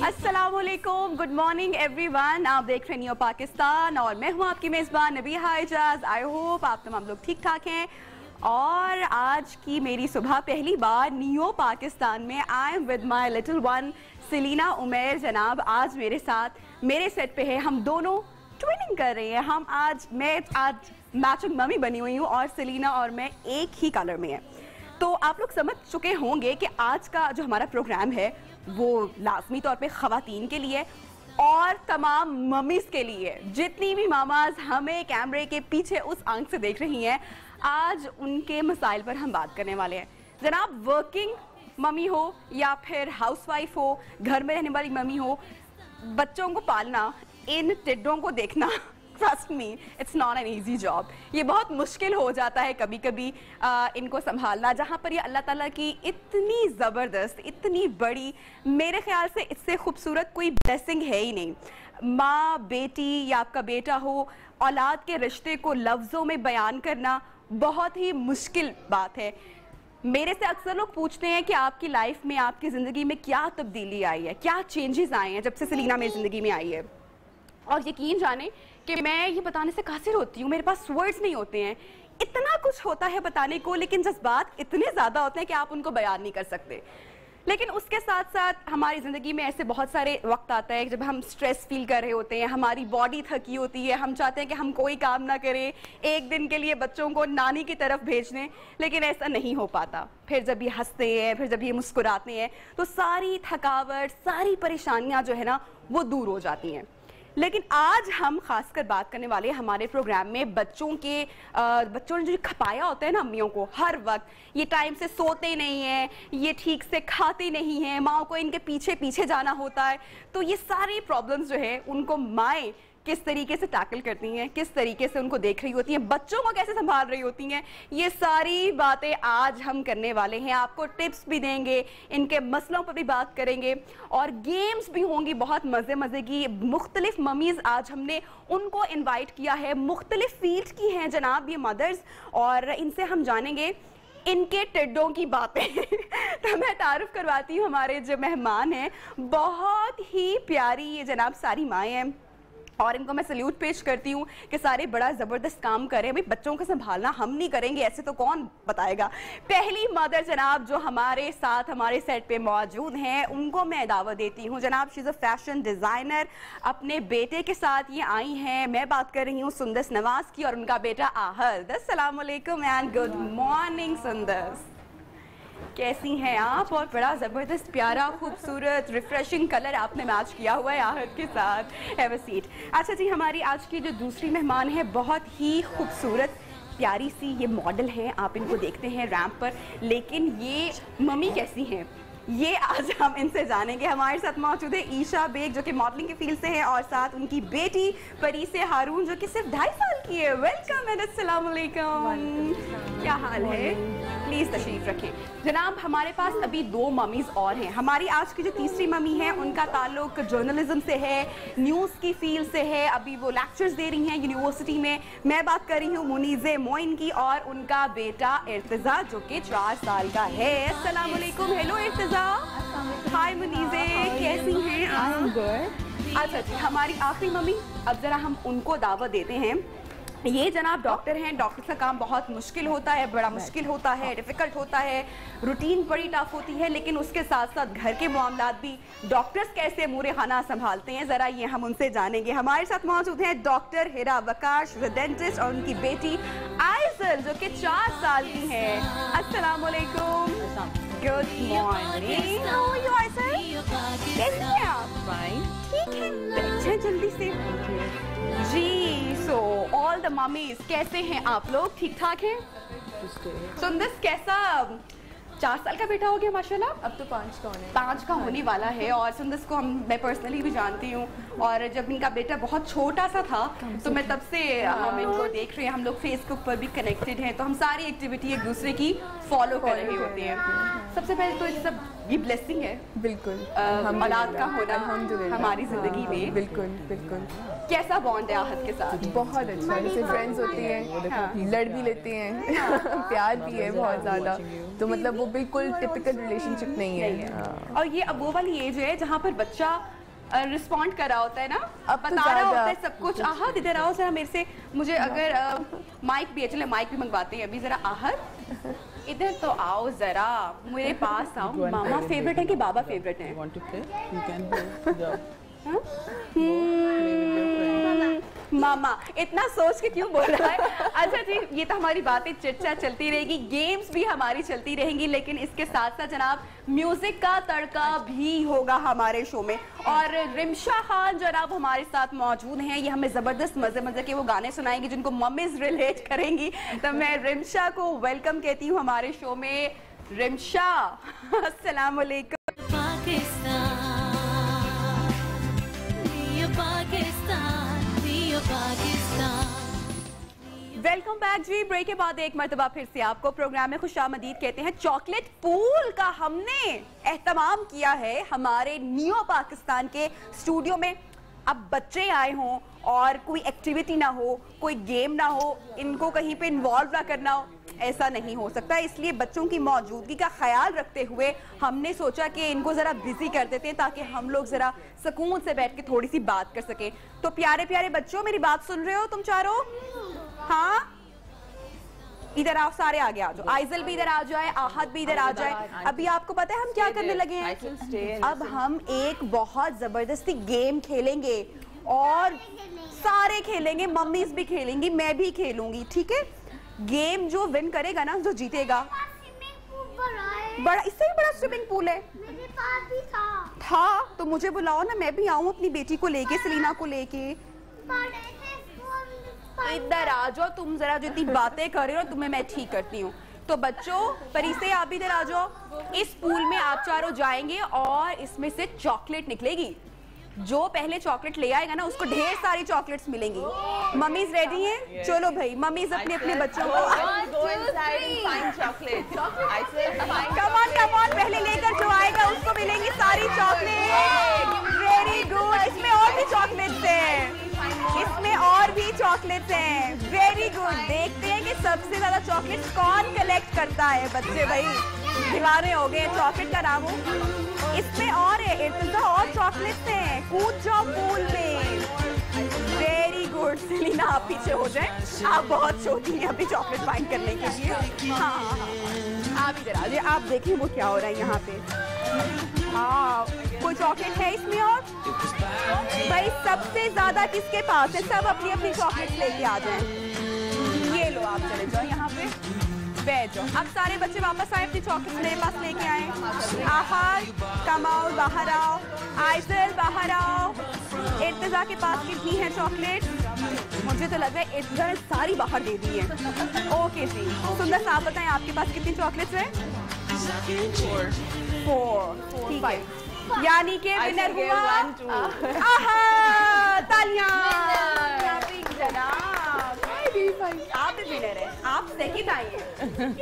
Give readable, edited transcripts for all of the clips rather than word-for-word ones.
अस्सलामुअलैकुम, good morning everyone. आप देख रहे हैं नियो पाकिस्तान और मैं हूं आपकी मेज़बान नबीहा एजाज। आई होप आप तमाम लोग ठीक ठाक हैं। और आज की मेरी सुबह पहली बार नियो पाकिस्तान में I am with my little one Salina Umair जनाब। आज मेरे साथ मेरे सेट पे है, हम दोनों ट्विनिंग कर रहे हैं। मैं आज मैचिंग मम्मी बनी हुई हूँ और सलीना और मैं एक ही कलर में है। तो आप लोग समझ चुके होंगे कि आज का जो हमारा प्रोग्राम है वो लाजमी तौर पे ख़वातीन के लिए और तमाम मम्मीज़ के लिए। जितनी भी मामाज हमें कैमरे के पीछे उस आंख से देख रही हैं, आज उनके मसाइल पर हम बात करने वाले हैं। जनाब, वर्किंग मम्मी हो या फिर हाउसवाइफ हो, घर में रहने वाली मम्मी हो, बच्चों को पालना, इन टिड्डों को देखना, trust me it's not an easy job. ये बहुत मुश्किल हो जाता है कभी कभी इनको संभालना, जहाँ पर ये अल्लाह ताला की इतनी ज़बरदस्त, इतनी बड़ी, मेरे ख्याल से इससे खूबसूरत कोई ब्लेसिंग है ही नहीं। माँ, बेटी या आपका बेटा हो, औलाद के रिश्ते को लफ्ज़ों में बयान करना बहुत ही मुश्किल बात है। मेरे से अक्सर लोग पूछते हैं कि आपकी लाइफ में, आपकी ज़िंदगी में क्या तब्दीली आई है, क्या चेंजेस आए हैं जब से सलीना मेरी ज़िंदगी में आई है। और यकीन जाने कि मैं ये बताने से कासिर होती हूँ, मेरे पास वर्ड्स नहीं होते हैं। इतना कुछ होता है बताने को, लेकिन जज्बात इतने ज़्यादा होते हैं कि आप उनको बयान नहीं कर सकते। लेकिन उसके साथ साथ हमारी ज़िंदगी में ऐसे बहुत सारे वक्त आता है जब हम स्ट्रेस फील कर रहे होते हैं, हमारी बॉडी थकी होती है, हम चाहते हैं कि हम कोई काम ना करें, एक दिन के लिए बच्चों को नानी की तरफ भेज दें, लेकिन ऐसा नहीं हो पाता। फिर जब ये हंसते हैं, फिर जब ये मुस्कुराते हैं, तो सारी थकावट, सारी परेशानियाँ जो है ना वो दूर हो जाती हैं। लेकिन आज हम खासकर बात करने वाले हैं हमारे प्रोग्राम में बच्चों ने जो खपाया होता है ना अम्मियों को, हर वक्त ये टाइम से सोते नहीं हैं, ये ठीक से खाते नहीं हैं, माँ को इनके पीछे पीछे जाना होता है। तो ये सारी प्रॉब्लम्स जो है उनको माएँ किस तरीके से टैकल करती हैं, किस तरीके से उनको देख रही होती हैं, बच्चों को कैसे संभाल रही होती हैं, ये सारी बातें आज हम करने वाले हैं। आपको टिप्स भी देंगे, इनके मसलों पर भी बात करेंगे और गेम्स भी होंगी बहुत मज़े मज़े की। मुख्तलिफ मम्मीज़ आज हमने उनको इन्वाइट किया है, मुख्तलिफ फील्ड की हैं जनाब ये मदर्स, और इनसे हम जानेंगे इनके टिड्डों की बातें। तो मैं तारुफ करवाती हूँ हमारे जो मेहमान हैं, बहुत ही प्यारी ये जनाब सारी माएँ हैं और इनको मैं सल्यूट पेश करती हूँ कि सारे बड़ा ज़बरदस्त काम करें। भाई बच्चों को संभालना हम नहीं करेंगे ऐसे तो कौन बताएगा। पहली मदर जनाब जो हमारे साथ हमारे सेट पे मौजूद हैं, उनको मैं दावत देती हूँ। जनाब she is a fashion designer, अपने बेटे के साथ ये आई हैं। मैं बात कर रही हूँ सुंदस नवाज़ की और उनका बेटा आहद। अस्सलाम वालेकुम एंड गुड मॉर्निंग सुंदस, कैसी हैं आप? और बड़ा ज़बरदस्त प्यारा खूबसूरत रिफ्रेशिंग कलर आपने मैच किया हुआ है आहद के साथ। Have a seat. अच्छा जी, हमारी आज की जो दूसरी मेहमान है बहुत ही खूबसूरत प्यारी सी ये मॉडल हैं, आप इनको देखते हैं रैंप पर, लेकिन ये मम्मी कैसी हैं ये आज हम इनसे जानेंगे। हमारे साथ मौजूद है ईशा बेग जो कि मॉडलिंग के फील्ड से है और साथ उनकी बेटी परीसे हारून जो कि सिर्फ 2.5 साल की है। वेलकम एंड अस्सलाम वालेकुम, क्या हाल है? प्लीज़ तशरीफ़ रखें। जनाब हमारे पास अभी 2 मम्मीज़ और हैं। हमारी आज की जो तीसरी मम्मी है उनका ताल्लुक जर्नलिज्म से है, न्यूज़ की फील्ड से है, अभी वो लेक्चर्स दे रही हैं यूनिवर्सिटी में। मैं बात कर रही हूँ मुनीज़े मोइन की और उनका बेटा इर्तिज़ा जो कि 4 साल का है। अस्सलाम वालेकुम। हेलो इर्तिज़ा। हाय मुनीज़े, कैसी हैं आप? अच्छा जी, हमारी आखिरी मम्मी, अब ज़रा हम उनको दावत देते हैं। ये जनाब डॉक्टर हैं। डॉक्टर का काम बहुत मुश्किल होता है, बड़ा मुश्किल होता है, डिफ़िकल्ट होता है, रूटीन बड़ी टफ होती है, लेकिन उसके साथ साथ घर के मामलात भी डॉक्टर्स कैसे अमूरे खाना संभालते हैं, ज़रा ये हम उनसे जानेंगे। हमारे साथ मौजूद हैं डॉक्टर हिरा वकाश डेंटिस्ट और उनकी बेटी आइजल जो कि 4 साल की हैं। अस्सलाम वालेकुम। Good morning. How are you Aizal? कैसी हैं आप? फाइन। ठीक है, बैठे जल्दी से जी। सो ऑल द मम्मीज कैसे हैं आप लोग? ठीक ठाक हैं? सुंदस कैसा? 4 साल का बेटा हो गया माशाल्लाह, अब तो 5 का होने वाला है। और सुंदस को मैं पर्सनली भी जानती हूँ और जब इनका बेटा बहुत छोटा सा था तो मैं तब से हम इनको देख रहे हैं, हम लोग फेसबुक पर भी कनेक्टेड हैं, तो हम सारी एक्टिविटी एक दूसरे की फॉलो कर रहे होते हैं। सबसे पहले तो ये सब ये ब्लेसिंग है बिल्कुल, औलाद का होना हमारी जिंदगी में। बिल्कुल बिल्कुल। कैसा बॉन्ड है आहद के साथ? बहुत अच्छा, जैसे फ्रेंड्स होती हैं, लड़ भी लेते हैं, प्यार भी है बहुत ज़्यादा, तो मतलब वो बिल्कुल टिपिकल रिलेशनशिप नहीं है। और ये अब वो वाली एज है जहाँ पर बच्चा रिस्पॉन्ड कर रहा होता है ना, अब बता रहा होता है सब कुछ। आहत इधर आओ जरा मेरे से, मुझे अगर माइक भी है, चले माइक भी मंगवाते हैं अभी। जरा आहत इधर तो आओ जरा, मेरे पास आओ। मामा फेवरेट है कि बाबा फेवरेट है? मामा इतना सोच के क्यों बोल रहा है? अच्छा जी, ये तो हमारी बातें चर्चा चलती रहेगी, गेम्स भी हमारी चलती रहेंगी, लेकिन इसके साथ साथ जनाब म्यूजिक का तड़का भी होगा हमारे शो में। और रिमशा खान जनाब हमारे साथ मौजूद हैं, ये हमें जबरदस्त मजे मजे के वो गाने सुनाएंगे जिनको मम्मीज रिलेट करेंगी। तो मैं रिमशा को वेलकम कहती हूँ हमारे शो में। रिमशा अस्सलाम वालेकुम। वेलकम बैक जी। ब्रेक के बाद एक मरतबा फिर से आपको प्रोग्राम में खुशामदीद कहते हैं। चॉकलेट पूल का हमने एहतमाम किया है हमारे नियो पाकिस्तान के स्टूडियो में। अब बच्चे आए हों और कोई एक्टिविटी ना हो, कोई गेम ना हो, इनको कहीं पे इन्वॉल्व ना करना हो, ऐसा नहीं हो सकता। इसलिए बच्चों की मौजूदगी का ख्याल रखते हुए हमने सोचा कि इनको ज़रा बिजी कर देते हैं ताकि हम लोग ज़रा सुकून से बैठ के थोड़ी सी बात कर सकें। तो प्यारे प्यारे बच्चों, मेरी बात सुन रहे हो तुम चारों? हाँ, इधर आओ, सारे आगे आ जाओ। आइजल भी इधर आ जाए, आहत भी इधर आ जाए। अभी आपको पता है हम क्या करने लगे हैं? अब हम एक बहुत जबरदस्ती गेम खेलेंगे और सारे खेलेंगे, मम्मीज भी खेलेंगी, मैं भी खेलूंगी, ठीक है? गेम जो विन करेगा ना, जो जीतेगा, बड़ा, इससे भी बड़ा स्विमिंग पूल है। मेरे पास भी था तो मुझे बुलाओ ना, मैं भी आऊँ अपनी बेटी को लेके, सलीना को लेके। इधर आ जाओ, तुम जरा जो इतनी बातें कर रहे हो तुम्हें मैं ठीक करती हूँ। तो बच्चों, परी से आप भी इधर आ जाओ। इस पूल में आप चारों जाएंगे और इसमें से चॉकलेट निकलेगी। जो पहले चॉकलेट ले आएगा ना, उसको ढेर सारी चॉकलेट्स मिलेंगी। मम्मीज रेडी हैं? चलो भाई, मम्मीज अपने अपने बच्चों को कमान पहले लेकर जो आएगा उसको मिलेंगी सारी चॉकलेट। Very good. इसमें और भी चॉकलेट्स हैं, इसमें और भी चॉकलेट्स हैं। Very good. देखते हैं कि सबसे ज्यादा चॉकलेट्स कौन कलेक्ट करता है। बच्चे भाई दीवाने हो गए चॉकलेट का नाम हो। इसमें और है इतना, और चॉकलेट्स हैं। कूद जाओ पूल में। Very good. सेलिना आप पीछे हो जाए, आप बहुत छोटी हैं अभी चॉकलेट फाइंड करने के लिए। हाँ, आप इधर आ जाइए। आप देखिए वो क्या हो रहा है यहाँ पे। हाँ, कोई चॉकलेट है इसमें? और भाई सबसे ज्यादा किसके पास है? सब अपनी अपनी चॉकलेट लेके आ जाएं। ये लो, आप चले जाओ यहाँ पे, बैठ जाओ। अब सारे बच्चे वापस आए, अपनी चॉकलेट मेरे पास लेके आए। आहत, कमाल बाहर आओ। आइजल बाहर आओ। इर्तिजा के पास कितनी है चॉकलेट? मुझे तो लग रहा है इर्तिजा ने सारी बाहर दे दी है। ओके जी, सुंदर साहब बताएं आपके पास कितनी चॉकलेट्स हैं? 4। ठीक है, यानी कि विनर हुआ तालियां। आप भी विनर है, आप सेकंड आई हैं।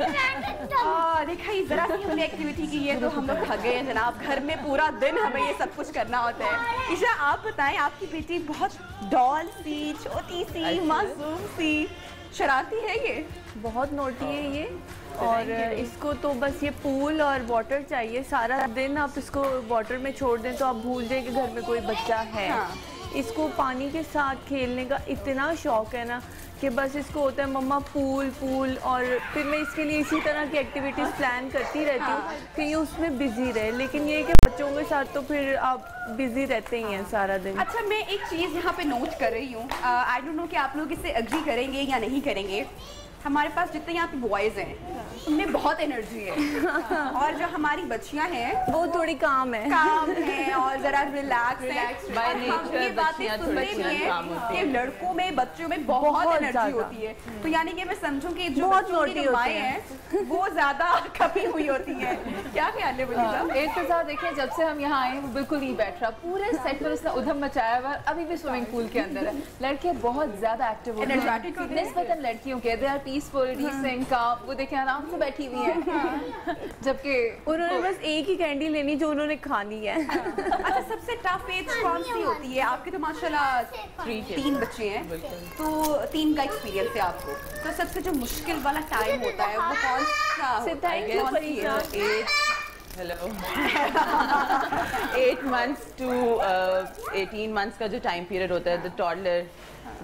देखा, जरा सी हमने एक्टिविटी की है तो हम लोग थक गए हैं जनाब। घर में पूरा दिन हमें ये सब कुछ करना होता है। ईशा, आप बताएं, आपकी बेटी बहुत डॉल सी, छोटी सी, मासूम सी, शरारती है ये? बहुत नोटी है ये, और इसको तो बस ये पूल और वाटर चाहिए। सारा दिन आप इसको वाटर में छोड़ दें तो आप भूल जाए कि घर में कोई बच्चा है। हाँ। इसको पानी के साथ खेलने का इतना शौक है ना कि बस इसको होता है मम्मा पूल पूल, और फिर मैं इसके लिए इसी तरह की एक्टिविटीज़ प्लान करती रहती हूँ कि ये उसमें बिजी रहे। लेकिन ये कि बच्चों के साथ तो फिर आप बिजी रहते ही हैं सारा दिन। अच्छा, मैं एक चीज़ यहाँ पे नोट कर रही हूँ, आई डोंट नो कि आप लोग इससे एग्री करेंगे या नहीं करेंगे। हमारे पास जितने यहाँ पे बॉयज़ हैं उनमें बहुत एनर्जी है, और जो हमारी बच्चियाँ हैं वो थोड़ी काम है और जरा रिलैक्स है। ये बातें सुनते भी हैं कि लड़कों में, बच्चों में बहुत एनर्जी होती है। तो यानी कि मैं समझूं कि जो बच्चों की माएँ हैं वो ज्यादा कमी हुई होती है। क्या ख्याल है साहब? एक के साथ देखिए, जब से हम यहाँ आए वो बिल्कुल नहीं बैठ रहा, पूरे सेट पर उसने उधम मचाया हुआ। अभी भी स्विमिंग पूल के अंदर है। लड़के बहुत ज्यादा एक्टिव होते हैं निस्बतन लड़कियों के। दे आर पीसफुल, डीसेंट, काम। वो देखें आराम से बैठी हुई है, जबकि उन्होंने बस एक ही कैंडी लेनी जो उन्होंने खानी है। अच्छा, सबसे टफ एज कौन सी होती है? आपके तो माशाल्लाह 3 बच्चे हैं, तो 3 का एक्सपीरियंस है आपको। तो सबसे जो मुश्किल वाला टाइम होता है वो कौन सा होता है? हेलो 8 months to 18 months का जो टाइम पीरियड होता है, द टॉडलर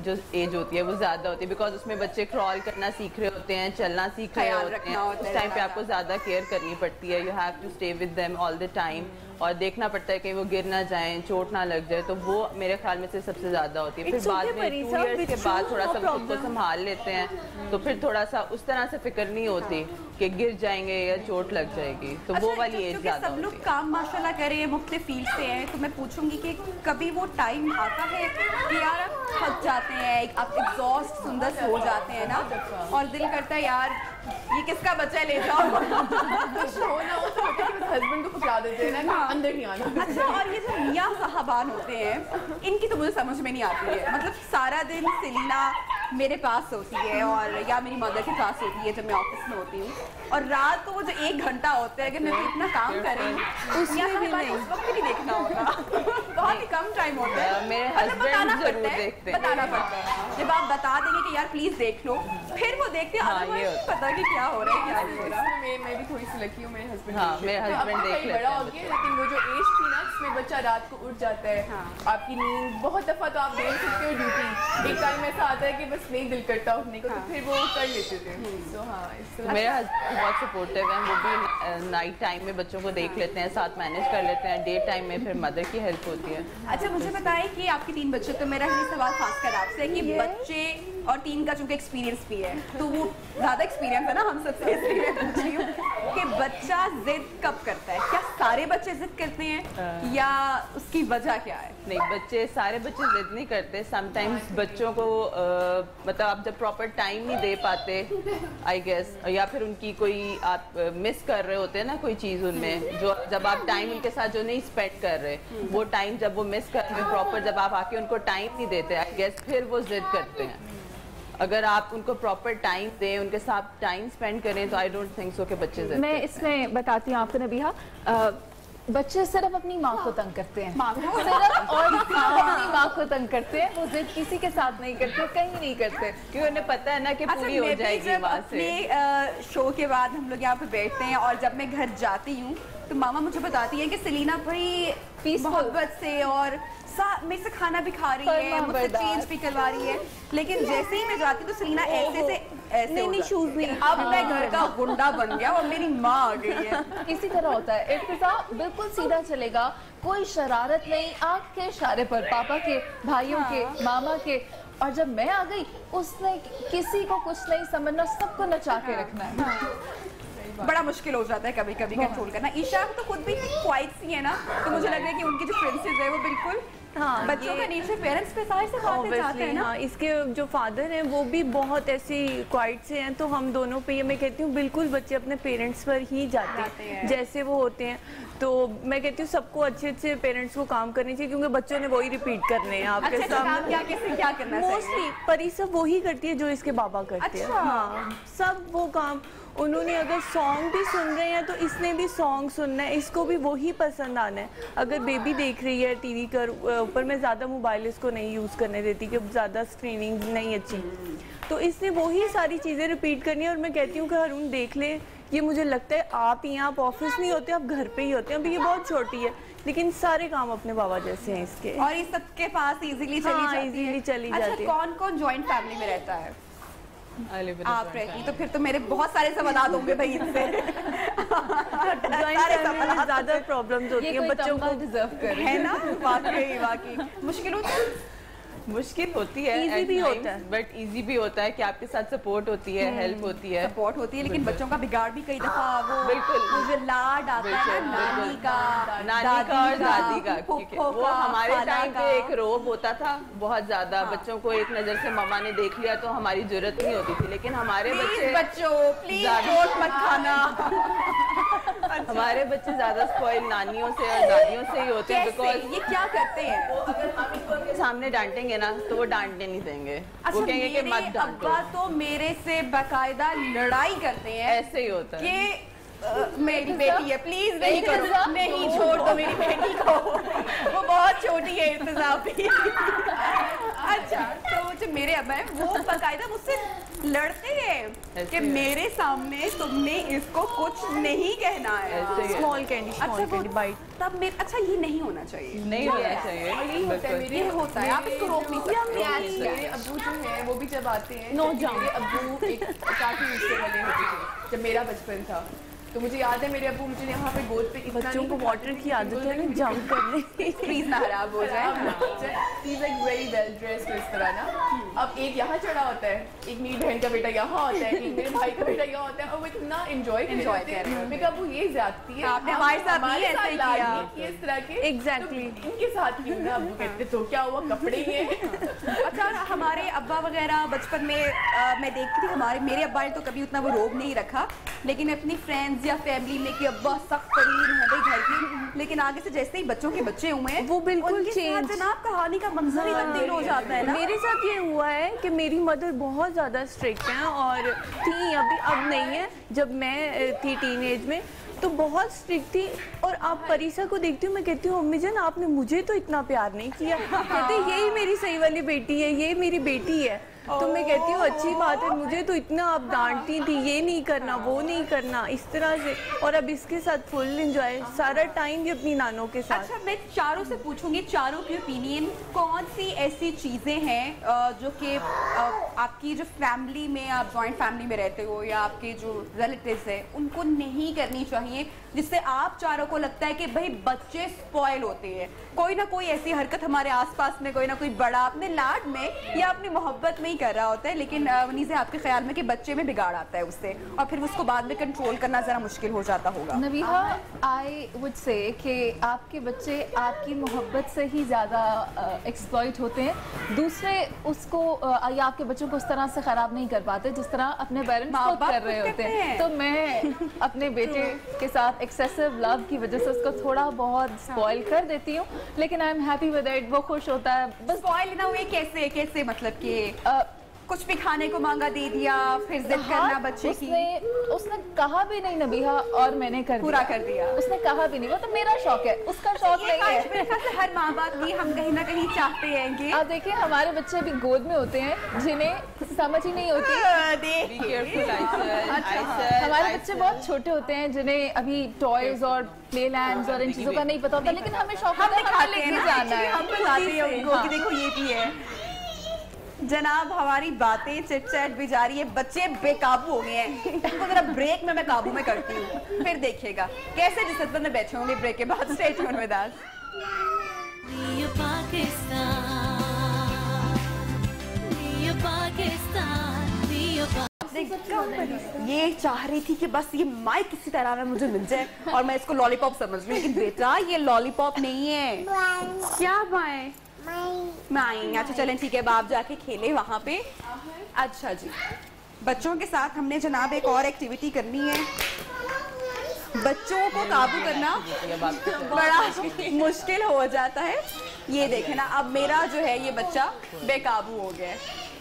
जो एज होती है वो ज़्यादा होती है, बिकॉज उसमें बच्चे क्रॉल करना सीख रहे होते हैं, चलना सीख रहे होते हैं। उस टाइम पे आपको ज़्यादा केयर करनी पड़ती है। You have to stay with them all the time, और देखना पड़ता है कि वो गिर ना जाएं, चोट ना लग जाए। तो वो मेरे ख्याल में से सबसे ज़्यादा होती है। फिर बाद में 2 years के बाद थोड़ा सा खुद को संभाल लेते हैं, तो फिर थोड़ा सा उस तरह से फिक्र नहीं होती कि गिर जाएंगे या चोट लग जाएगी। तो वो वाली एज ज़्यादा होती है। सब लोग काम माशाल्लाह कर रहे हैं, मुख्तलिफ फील्ड से हैं, तो मैं पूछूंगी कि कभी वो टाइम आता है कि यार आप थक जाते हैं, आप एग्जॉस्ट सुंदर हो जाते हैं ना, और दिल करता है यार ये किसका बच्चा है, ले जाओ। कुछ हो ना हो तो हस्बैंड को पकड़ा देते हैं ना, अंदर नहीं आना। अच्छा, और ये जो मियाँ साहबान होते हैं, इनकी तो मुझे समझ में नहीं आती है। मतलब सारा दिन सेलिना मेरे पास होती है और या मेरी मदर के पास होती है जब मैं ऑफिस में होती हूँ, और रात को वो जो 1 घंटा होता है कि मैं इतना काम कर रही हूँ, उसमें भी नहीं, उस वक्त भी नहीं देखना होता। बहुत ही कम टाइम होता है। मेरे हस्बैंड जरूर देखते हैं, बताना पड़ता है। जब आप बता देंगे कि यार प्लीज देख लो, फिर वो देखते हैं। ये पता कि क्या हो रहा है, क्या नहीं हो रहा। मैं भी थोड़ी सी लकी हूँ, मेरे हस्बैंड मेरे हस्बैंड देख लेते बड़ा हो गया, लेकिन वो जो एज थी ना जिसमें बच्चा रात को उठ जाता है, आपकी नींद बहुत दफा तो आप देख सकते हो ड्यूटी, एक टाइम ऐसा आता है कि बस नहीं दिल करता उठने को, तो फिर वो कर लेते थे। तो हाँ, मेरे हस्बैंड बहुत सपोर्टिव हैं, वो भी नाइट टाइम में बच्चों को देख लेते हैं, साथ मैनेज कर लेते हैं, डे टाइम में फिर मदर की हेल्प होती है। अच्छा, मुझे बताएं कि आपके 3 बच्चे, तो मेरा ये सवाल खासकर आपसे है कि बच्चे और 3 का चूंकि एक्सपीरियंस भी है, तो वो ज़्यादा एक्सपीरियंस है ना हम सबसे, इसलिए पूछ रही हूँ कि बच्चा जिद कब करता है? क्या सारे बच्चे जिद करते हैं या उसकी वजह क्या है? नहीं, सारे बच्चे जिद नहीं करते। समटाइम्स बच्चों को मतलब आप जब प्रॉपर टाइम नहीं दे पाते आई गेस, या फिर उनकी कोई आप मिस कर रहे होते हैं ना कोई चीज़ उनमें, जो जब आप टाइम उनके साथ जो नहीं स्पेंड कर रहे, वो टाइम जब वो मिस कर रहे प्रॉपर, जब आप आके उनको टाइम नहीं देते आई गेस, फिर वो जिद करते हैं। अगर आप उनको प्रॉपर टाइम दें, उनके साथ टाइम स्पेंड करें, तो आई डोंट थिंक सो कि बच्चे जिद। मैं इसमें बताती हूँ आपको नबीहा, बच्चे सिर्फ अपनी माँ को तंग करते हैं, सिर्फ और अपनी माँ को तंग करते हैं। वो जिद किसी के साथ नहीं करते, कहीं नहीं करते, क्योंकि उन्हें पता है ना कि पूरी हो जाएगी वहाँ से। शो के बाद हम लोग यहाँ पे बैठते हैं, और जब मैं घर जाती हूँ तो मामा मुझे बताती है कि सेलिना बड़ी मोहब्बत से और मेरे से खाना भी खा रही है, मुझसे चेंज भी करवा रही है, लेकिन जैसे ही मैं जाती तो सेलिना ऐसे से ऐसे नहीं शूज नहीं, अब मैं घर का गुंडा बन गया और मेरी माँ आ गई है। इसी तरह होता है। इर्तिजा बिल्कुल सीधा चलेगा, कोई शरारत नहीं, आँख के इशारे पर पापा के, भाइयों के, मामा के, और जब मैं आ गई उसने किसी को कुछ नहीं समझना, सबको नचा के रखना है। बड़ा मुश्किल हो जाता है कभी कभी कंट्रोल करना। ईशा तो खुद भी क्वाइट सी है ना, तो मुझे लग रहा है कि उनकी जो प्रिंसेस है वो बिल्कुल बच्चों का नेचर पेरेंट्स पे सारे से बातें जाते हैं ना। हाँ, इसके जो फादर हैं वो भी बहुत ऐसी क्वाइट से हैं, तो हम दोनों पे ये मैं कहती हूँ बिल्कुल बच्चे अपने पेरेंट्स पर ही जाते हैं जैसे वो होते हैं। तो मैं कहती हूँ सबको अच्छे अच्छे पेरेंट्स को काम करनी चाहिए, क्योंकि बच्चों ने वही रिपीट करने हैं आपके सामने। क्या करना चाहिए? मोस्टली परी सब वही करती है जो इसके बाबा करते हैं। हाँ, सब वो काम उन्होंने, अगर सॉन्ग भी सुन रहे हैं तो इसने भी सॉन्ग सुनना है, इसको भी वही पसंद आना है। अगर बेबी देख रही है टीवी के ऊपर, मैं ज़्यादा मोबाइल इसको नहीं यूज़ करने देती कि ज़्यादा स्क्रीनिंग नहीं अच्छी, तो इसने वही सारी चीज़ें रिपीट करनी है। और मैं कहती हूँ कि हरून देख ले, ये मुझे लगता है आप ही, आप ऑफिस नहीं होते, आप घर पे ही होते हैं। अभी ये बहुत छोटी है, लेकिन सारे काम अपने बाबा जैसे हैं इसके, और ये सबके पास इजीली चली जाती है। कौन कौन जॉइंट फैमिली में रहता है? आप रहती, तो फिर तो मेरे बहुत सारे सवाल होंगे भाई इनसे। ज्यादा प्रॉब्लम्स होती है बच्चों को, डिजर्व कर है ना। वाकई मुश्किल होता है, मुश्किल होती है, इजी भी होता है, बट इजी भी होता है कि आपके साथ सपोर्ट होती है, हेल्प होती है, सपोर्ट होती है, लेकिन बच्चों का बिगाड़ भी कई दफा वो बिल्कुल मुझे लाड आता है नानी का और दादी का, क्योंकि वो हमारे टाइम पे एक रोब होता था बहुत ज्यादा। बच्चों को एक नजर से मम्मा ने देख लिया तो हमारी जरूरत नहीं होती थी, लेकिन हमारे बच्चों प्लीज चोट मत खाना। हमारे बच्चे ज्यादा स्पॉइल नानियों से और दादियों से ही होते हैं, बिकॉज ये क्या करते हैं, अगर हम इनको उनके सामने डांटेंगे ना तो वो डांटने नहीं देंगे। अच्छा, वो कहेंगे कि मत डांटो। अब्बा तो मेरे से बाकायदा लड़ाई करते हैं, ऐसे ही होता है कि मेरी बेटी है, प्लीज नहीं करो, नहीं छोड़ दो मेरी बेटी को, वो बहुत छोटी है इर्तिजा। अच्छा, तो जो मेरे अब्बा है वो बाकायदा मुझसे लड़ते हैं कि मेरे सामने तुमने इसको कुछ नहीं कहना है। Small candy, small candy bite. तब मेरे अच्छा ये नहीं होना चाहिए, नहीं होना चाहिए, ये होता है, आप इसको रोक नहीं सकते। मेरे अब्बू जो हैं वो भी जब आते हैं No तो jump. मेरे अब्बू एक काफी गुस्से वाले होते थे जब मेरा बचपन था। तो मुझे याद है मेरे अब्बू मुझे यहाँ पे गोद पे इतना बच्चों को वाटर की आदत है ना जंप करने की। प्लीज ना खराब हो जाए। He is like very well dressed इस तरह ना। अब एक यहाँ चढ़ा होता है, एक मेरी बहन का बेटा यहाँ होता है, एक मेरे भाई का बेटा यहाँ होता है, और वो इतना एंजॉय कर रहे हैं। मैं कहा अब्बू ये ज्यादती है, आपने हमारे साथ नहीं ऐसे किया इस तरह के। Exactly. तो इनके साथ क्यों ना अब्बू कहते तो क्या हुआ, कपड़े ही हैं। अच्छा, हमारे अब्बा वगैरह बचपन में मैं देखती थी, मेरे अब्बा ने तो कभी उतना वो रोब नहीं रखा, लेकिन अपनी फ्रेंड्स या फैमिली में कि अब्बा सख्त तरीन है भाई घर की, लेकिन आगे से जैसे ही बच्चों के बच्चे हुए हैं वो बिल्कुल चेंज। जनाब कहानी का मंजर ही तब्दील हो जाता है ना। मेरे साथ ये हुआ है कि मेरी मदर बहुत ज़्यादा स्ट्रिक्ट हैं और थी, अभी अब नहीं है, जब मैं थी टीनेज में तो बहुत स्ट्रिक्ट थी। और आप परीसा को देखती हूँ, मैं कहती हूँ अम्मी जान आपने मुझे तो इतना प्यार नहीं किया। कहते यही मेरी सही वाली बेटी है, ये मेरी बेटी है। तो मैं कहती हूँ अच्छी बात है, मुझे तो इतना आप डांटती थी, ये नहीं करना वो नहीं करना, इस तरह से। और अब इसके साथ फुल एंजॉय, सारा टाइम भी अपनी नानों के साथ। अच्छा, मैं चारों से पूछूंगी, चारों की ओपिनियन, कौन सी ऐसी चीज़ें हैं जो कि आपकी जो फैमिली में, आप जॉइंट फैमिली में रहते हो या आपके जो रिलेटिव्स हैं उनको नहीं करनी चाहिए, जिससे आप चारों को लगता है कि भाई बच्चे स्पॉइल होते हैं? कोई ना कोई ऐसी हरकत हमारे आसपास में, कोई ना कोई बड़ा अपने लाड में या अपनी मोहब्बत में ही कर रहा होता है, लेकिन वनीज़े आपके ख्याल में कि बच्चे में बिगाड़ आता है उससे, और फिर उसको बाद में कंट्रोल करना ज़रा मुश्किल हो जाता होगा। नबीहा, आई वुड से कि आपके बच्चे आपकी मोहब्बत से ही ज़्यादा एक्सप्लॉइट होते हैं, दूसरे उसको या आपके बच्चों को उस तरह से ख़राब नहीं कर पाते जिस तरह अपने पेरेंट्स खुद कर रहे होते हैं। तो मैं अपने बेटे के साथ एक्सेसिव लव की वजह से उसको थोड़ा बहुत स्पॉइल कर देती हूँ, लेकिन I am happy with it. वो खुश होता है बस। स्पॉइल ना हुए कैसे मतलब कि कुछ भी खाने को मांगा दे दिया, फिर जिद करना बच्चे की? उसने कहा भी नहीं नबीहा, और मैंने पूरा कर दिया। उसने कहा भी नहीं, वो तो मेरा शौक है, उसका शौक नहीं है। मेरे ख्याल से हर माँ बाप की हम कहीं ना कहीं चाहते हैं कि आप देखिए हमारे बच्चे अभी गोद में होते हैं जिन्हें समझ ही नहीं होती। हमारे बच्चे बहुत छोटे होते हैं जिन्हें अभी टॉयज और प्ले लैंड्स और इन चीजों का नहीं पता होता, लेकिन हमें शौक होता है, हमें लेके जाना है, हम बताते हैं उनको कि देखो ये भी है। जनाब, हमारी बातें चिट चैट भी जारी है, बच्चे बेकाबू हो गए हैं, इनको जरा ब्रेक में मैं काबू में करती हूँ, फिर देखिएगा कैसे डिसिप्लिन में बैठे होंगे ब्रेक के बाद। Stay tuned with us. ये चाह रही थी कि बस ये माइक किसी तरह में मुझे मिल जाए और मैं इसको लॉलीपॉप समझ लूं, लेकिन बेटा ये लॉलीपॉप नहीं है। क्या बाय माई? अच्छा चलें ठीक है, अब आप जाके खेले वहाँ पे। अच्छा जी, बच्चों के साथ हमने जनाब एक और एक्टिविटी करनी है। बच्चों को काबू करना बड़ा मुश्किल हो जाता है। ये देखें ना, अब मेरा जो है ये बच्चा बेकाबू हो गया है,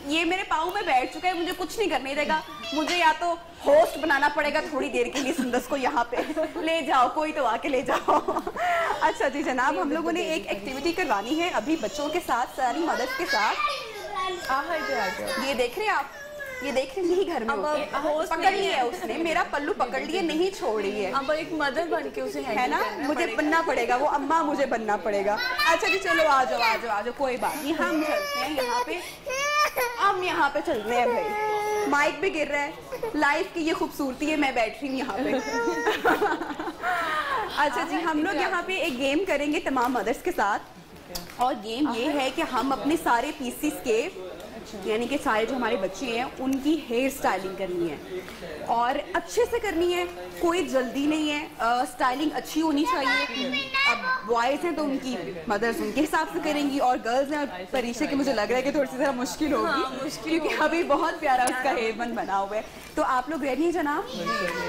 ये मेरे पाँव में बैठ चुका है, मुझे कुछ नहीं करने देगा। मुझे या तो होस्ट बनाना पड़ेगा थोड़ी देर के लिए, सुंदस को यहाँ पे ले जाओ, कोई तो आके ले जाओ। अच्छा जी जनाब, हम लोगों ने एक एक्टिविटी करवानी है अभी बच्चों के साथ, सारी मदद के साथ। ये देख रहे हैं आप, ये देख रहे हैं घर में पकड़ लिया है उसने, मेरा पल्लू पकड़ लिए, नहीं छोड़ रही है। अब एक मदर बन के उसे है ना, मुझे बनना पड़ेगा, वो अम्मा मुझे बनना पड़ेगा। अच्छा जी चलो आ जाओ आ जाओ आ जाओ, कोई बात नहीं, हम चलते हैं यहाँ पे, हम यहाँ पे चल रहे हैं भाई। माइक भी गिर रहा है, लाइफ की ये खूबसूरती है, मैं बैठ रही हूँ यहाँ पे। अच्छा जी, हम लोग यहाँ पे एक गेम करेंगे तमाम मदर्स के साथ, और गेम ये है कि हम अपने सारे पीसीस के, यानी कि सारे जो हमारे बच्चे हैं उनकी हेयर स्टाइलिंग करनी है और अच्छे से करनी है, कोई जल्दी नहीं है, स्टाइलिंग अच्छी होनी चाहिए। अब बॉयज़ हैं तो उनकी मदर्स उनके हिसाब से करेंगी, और गर्ल्स हैं और परीक्षा की मुझे लग रहा है कि थोड़ी सी ज़रा मुश्किल होगी, क्योंकि अभी बहुत प्यारा उसका हेयर बन बना हुआ है। तो आप लोग रेडी हैं जनाब?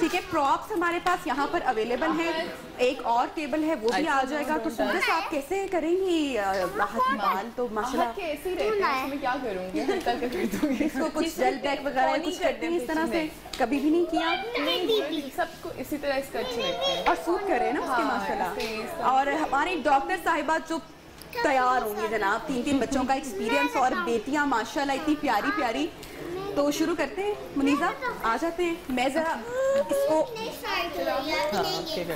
ठीक है, प्रॉप्स हमारे पास यहाँ पर अवेलेबल हैं, एक और टेबल है वो भी आ जाएगा। तो सुंदर आप कैसे करेंगी? राहत बाल तो माशाल्लाह कैसे रहते हैं, मैं क्या करूँगी? निकल के कर दूंगी। इसको कुछ जेल पैक वगैरह कुछ करते हैं इस तरह से? कभी भी नहीं किया? नहीं, सबको इसी तरह इसका अच्छे लगते हैं और सूट करे ना उसके माशाल्लाह। और हमारी डॉक्टर साहिबा जो तैयार होंगी जनाब, 3 बच्चों का एक्सपीरियंस और बेटियां माशाल्लाह इतनी प्यारी प्यारी। तो शुरू करते हैं, मुनीज़ा आ जाते हैं। मैं ज़रा इसको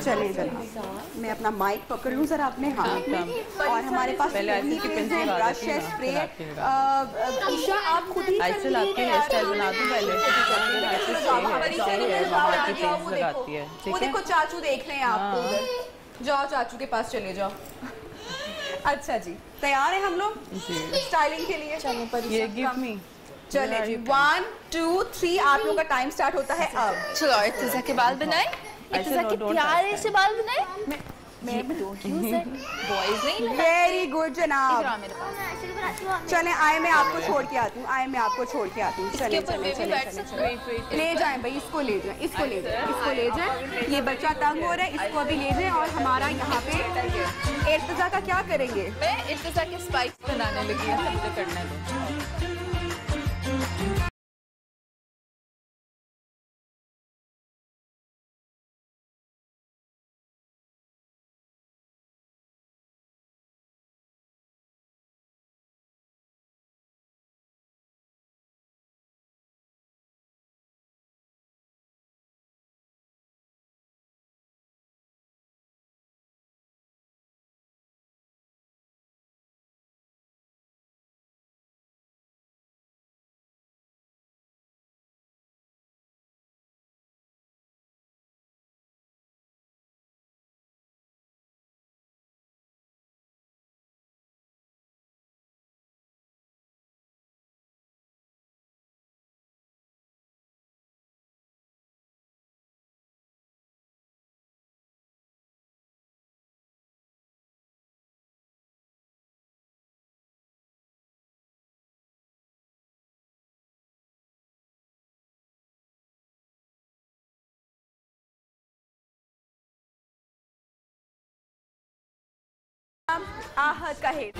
चले जनाब, मैं अपना माइक पकड़ लूँ ज़रा अपने हाथ में। और हमारे पास ब्रश है, स्प्रे। ईशा आप खुद ही आइसल आपके हेयर स्टाइल बना दूं पहले? वो देखो चाचू देख रहे हैं आपको उधर, जाओ चाचू के पास चले जाओ। अच्छा जी, तैयार है हम लोग स्टाइलिंग के लिए? चलो पर ये गिव मी। चले जी, 1 2 3 आप लोगों का टाइम स्टार्ट होता है अब। चलो इर्तिजा के बाल बनाए, इर्तिजा के प्यारे से बाल बनाए। मैं डोंट यूज इट, बॉयज नहीं। वेरी गुड जनाब। इधर आ मेरे पास। चले आए, मैं आपको छोड़ के आती हूँ, आए मैं आपको छोड़ के आती हूँ। चले चले चले ले जाएं भाई, इसको ले जाएं, इसको ले जाएं, इसको ले जाएं। ये बच्चा तंग हो रहा है, इसको अभी ले जाएं। और हमारा यहाँ पे इर्तिजा का क्या करेंगे? मैं इर्तिजा के स्पाइक्स बनाने लगी हूँ, मुझे करना दो। आहत का हेड